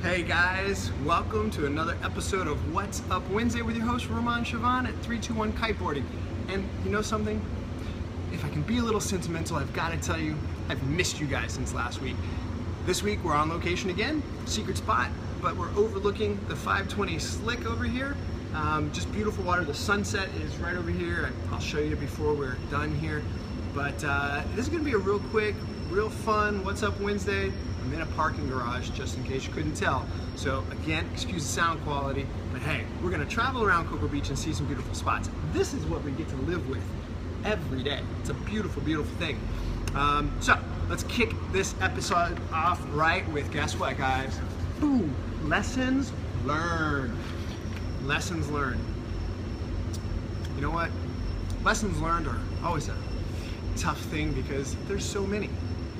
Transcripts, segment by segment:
Hey guys, welcome to another episode of What's Up Wednesday with your host Roman Sivan at 321 Kiteboarding. And you know something? If I can be a little sentimental, I've got to tell you, I've missed you guys since last week. This week we're on location again, secret spot, but we're overlooking the 520 slick over here. Just beautiful water. The sunset is right over here. I'll show you before we're done here. But this is going to be a real quick, real fun What's Up Wednesday. I'm in a parking garage, just in case you couldn't tell. So again, excuse the sound quality, but hey, we're gonna travel around Cocoa Beach and see some beautiful spots. This is what we get to live with every day. It's a beautiful, beautiful thing. So let's kick this episode off right with, guess what guys? Boom, lessons learned. Lessons learned. You know what? Lessons learned are always a tough thing because there's so many.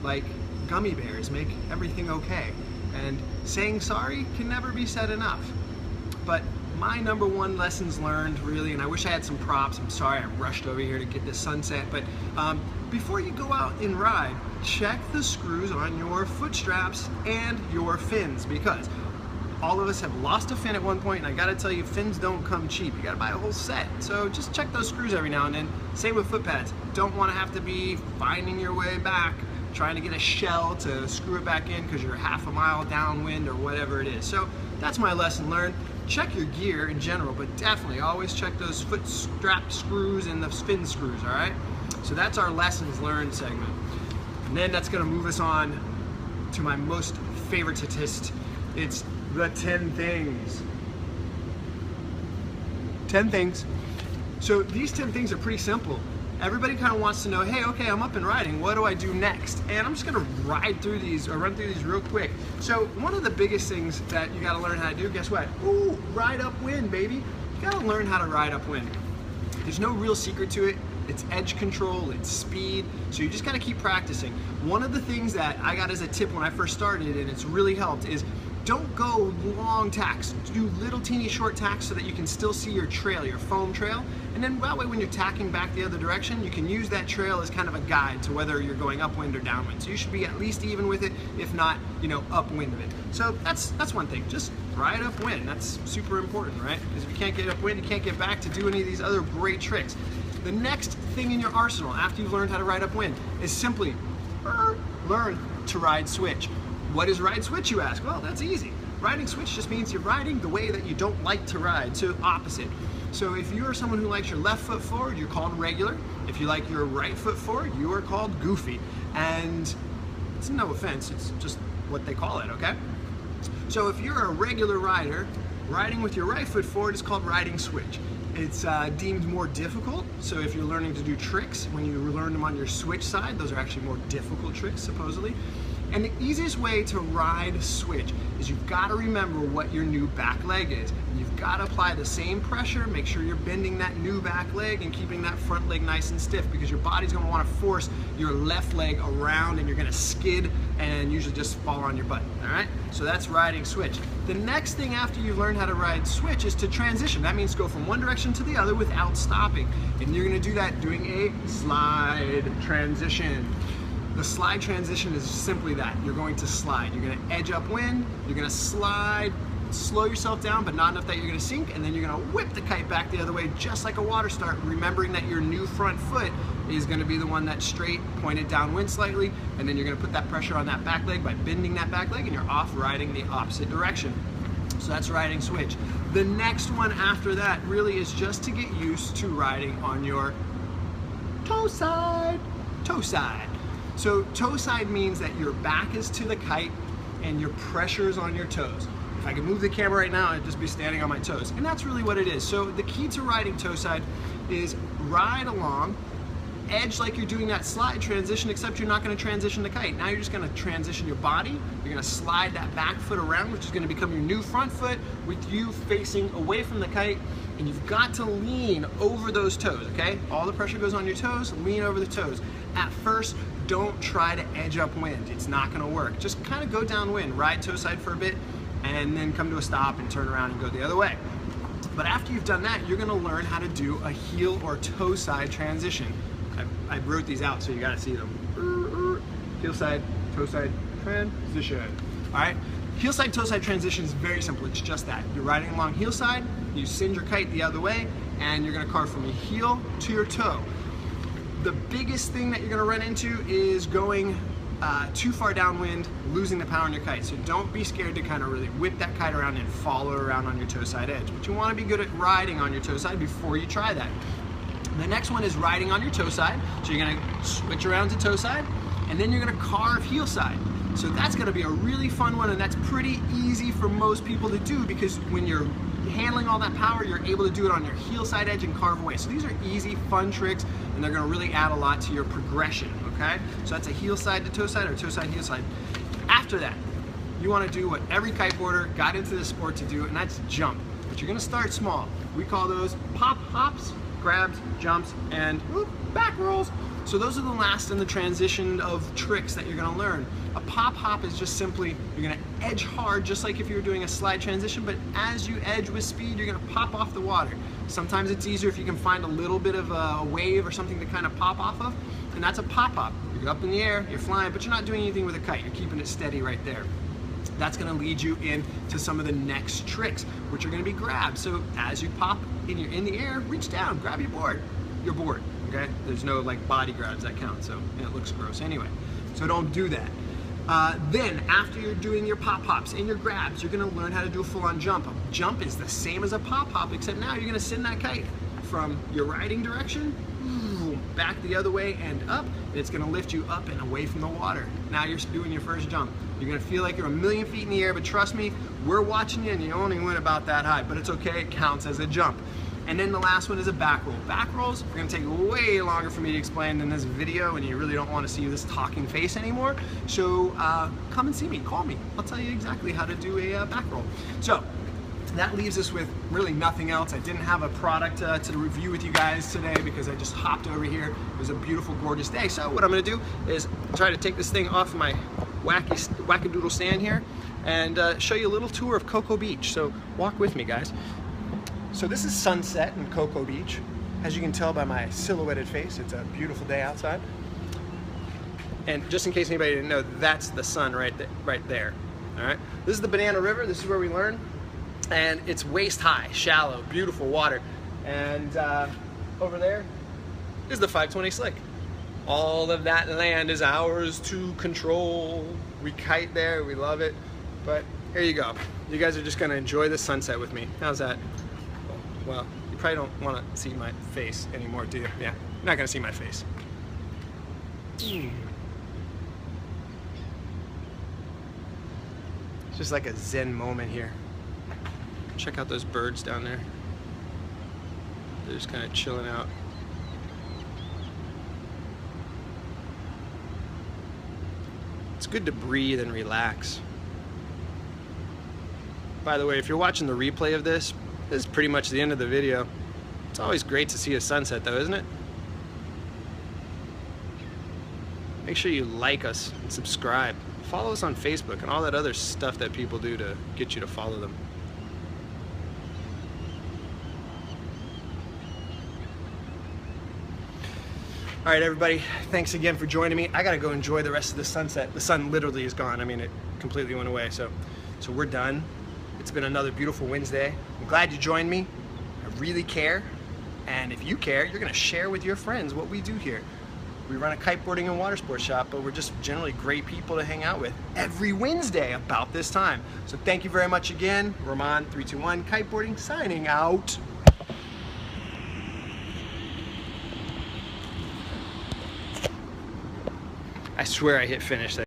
Like, gummy bears make everything okay, and saying sorry can never be said enough. But my number one lessons learned, really, and I wish I had some props, I'm sorry I rushed over here to get this sunset, but before you go out and ride, check the screws on your foot straps and your fins, because all of us have lost a fin at one point, and I gotta tell you, fins don't come cheap. You gotta buy a whole set. So just check those screws every now and then. Same with foot pads. Don't wanna have to be finding your way back, trying to get a shell to screw it back in because you're half a mile downwind or whatever it is. So that's my lesson learned. Check your gear in general, but definitely always check those foot strap screws and the fin screws, all right? So that's our lessons learned segment. And then that's gonna move us on to my most favorite statistic. It's the 10 things. 10 things. So these 10 things are pretty simple. Everybody kind of wants to know, hey, okay, I'm up and riding, what do I do next? And I'm just gonna run through these real quick. So one of the biggest things that you gotta learn how to do, guess what? Ooh, ride upwind, baby. You gotta learn how to ride upwind. There's no real secret to it. It's edge control, it's speed, so you just gotta keep practicing. One of the things that I got as a tip when I first started, and it's really helped, is don't go long tacks. Do little teeny short tacks so that you can still see your trail, your foam trail. And then that way when you're tacking back the other direction, you can use that trail as kind of a guide to whether you're going upwind or downwind. So you should be at least even with it, if not, you know, upwind of it. So that's one thing, just ride upwind. That's super important, right? Because if you can't get upwind, you can't get back to do any of these other great tricks. The next thing in your arsenal after you've learned how to ride upwind is simply learn to ride switch. What is ride switch, you ask? Well, that's easy. Riding switch just means you're riding the way that you don't like to ride, so opposite. So if you're someone who likes your left foot forward, you're called regular. If you like your right foot forward, you are called goofy. And it's no offense, it's just what they call it, okay? So if you're a regular rider, riding with your right foot forward is called riding switch. It's deemed more difficult, so if you're learning to do tricks, when you learn them on your switch side, those are actually more difficult tricks, supposedly. And the easiest way to ride switch is you've got to remember what your new back leg is. You've got to apply the same pressure, make sure you're bending that new back leg and keeping that front leg nice and stiff, because your body's going to want to force your left leg around and you're going to skid and usually just fall on your butt, all right? So that's riding switch. The next thing after you learn how to ride switch is to transition. That means go from one direction to the other without stopping. And you're going to do that doing a slide transition. The slide transition is simply that. You're going to slide. You're going to edge upwind, you're going to slide, slow yourself down, but not enough that you're going to sink, and then you're going to whip the kite back the other way just like a water start, remembering that your new front foot is going to be the one that's straight, pointed downwind slightly, and then you're going to put that pressure on that back leg by bending that back leg, and you're off riding the opposite direction. So that's riding switch. The next one after that really is just to get used to riding on your toe side. Toe side. So toe side means that your back is to the kite and your pressure is on your toes. If I could move the camera right now, I'd just be standing on my toes. And that's really what it is. So the key to riding toe side is ride along, edge like you're doing that slide transition, except you're not going to transition the kite. Now you're just going to transition your body. You're going to slide that back foot around, which is going to become your new front foot with you facing away from the kite. And you've got to lean over those toes, okay? All the pressure goes on your toes, lean over the toes. At first, don't try to edge upwind. It's not gonna work. Just kind of go downwind, ride toe side for a bit, and then come to a stop and turn around and go the other way. But after you've done that, you're gonna learn how to do a heel or toe side transition. I wrote these out so you gotta see them. Heel side, toe side transition. All right, Heel side, toe side transition is very simple. It's just that. You're riding along heel side, you send your kite the other way, and you're gonna carve from your heel to your toe. The biggest thing that you're gonna run into is going too far downwind, losing the power on your kite. So don't be scared to kind of really whip that kite around and follow around on your toe side edge. But you wanna be good at riding on your toe side before you try that. The next one is riding on your toe side. So you're gonna switch around to toe side, and then you're gonna carve heel side. So that's gonna be a really fun one, and that's pretty easy for most people to do because when you're handling all that power, you're able to do it on your heel side edge and carve away. So these are easy, fun tricks, and they're gonna really add a lot to your progression, okay? So that's a heel side to toe side or toe side, heel side. After that, you wanna do what every kiteboarder got into this sport to do, and that's jump. But you're gonna start small. We call those pop hops, grabs, jumps, and back rolls. So those are the last in the transition of tricks that you're gonna learn. A pop hop is just simply, you're gonna edge hard just like if you were doing a slide transition, but as you edge with speed, you're gonna pop off the water. Sometimes it's easier if you can find a little bit of a wave or something to kind of pop off of, and that's a pop hop. You're up in the air, you're flying, but you're not doing anything with a kite. You're keeping it steady right there. That's gonna lead you into some of the next tricks, which are gonna be grabs. So as you pop and you're in the air, reach down, grab your board. Your board, okay? There's no like body grabs that count, so it looks gross anyway. So don't do that. Then after you're doing your pop hops and your grabs, you're gonna learn how to do a full-on jump. A jump is the same as a pop hop, except now you're gonna send that kite from your riding direction back the other way and up, and it's gonna lift you up and away from the water. Now you're doing your first jump. You're gonna feel like you're a million feet in the air, but trust me, we're watching you and you only went about that high, but it's okay, it counts as a jump. And then the last one is a back roll. Back rolls are gonna take way longer for me to explain than this video, and you really don't wanna see this talking face anymore. So come and see me, call me. I'll tell you exactly how to do a back roll. So that leaves us with really nothing else. I didn't have a product to review with you guys today because I just hopped over here. It was a beautiful, gorgeous day. So what I'm gonna do is try to take this thing off my wackadoodle stand here and show you a little tour of Cocoa Beach. So walk with me, guys. So this is sunset in Cocoa Beach. As you can tell by my silhouetted face, it's a beautiful day outside. And just in case anybody didn't know, that's the sun right there. All right. This is the Banana River. This is where we learn. And it's waist high, shallow, beautiful water. And over there is the 520 slick. All of that land is ours to control. We kite there, we love it. But here you go. You guys are just gonna enjoy the sunset with me. How's that? Well, you probably don't wanna see my face anymore, do you? Yeah, you're not gonna see my face. It's just like a zen moment here. Check out those birds down there. They're just kind of chilling out. It's good to breathe and relax. By the way, if you're watching the replay of this is pretty much the end of the video. It's always great to see a sunset though, isn't it? Make sure you like us and subscribe. Follow us on Facebook and all that other stuff that people do to get you to follow them. All right, everybody, thanks again for joining me. I gotta go enjoy the rest of the sunset. The sun literally is gone. I mean, it completely went away, so we're done. It's been another beautiful Wednesday. I'm glad you joined me. I really care. And if you care, you're gonna share with your friends what we do here. We run a kiteboarding and water sports shop, but we're just generally great people to hang out with every Wednesday about this time. So thank you very much again. Ramon321 Kiteboarding signing out. I swear I hit finish there.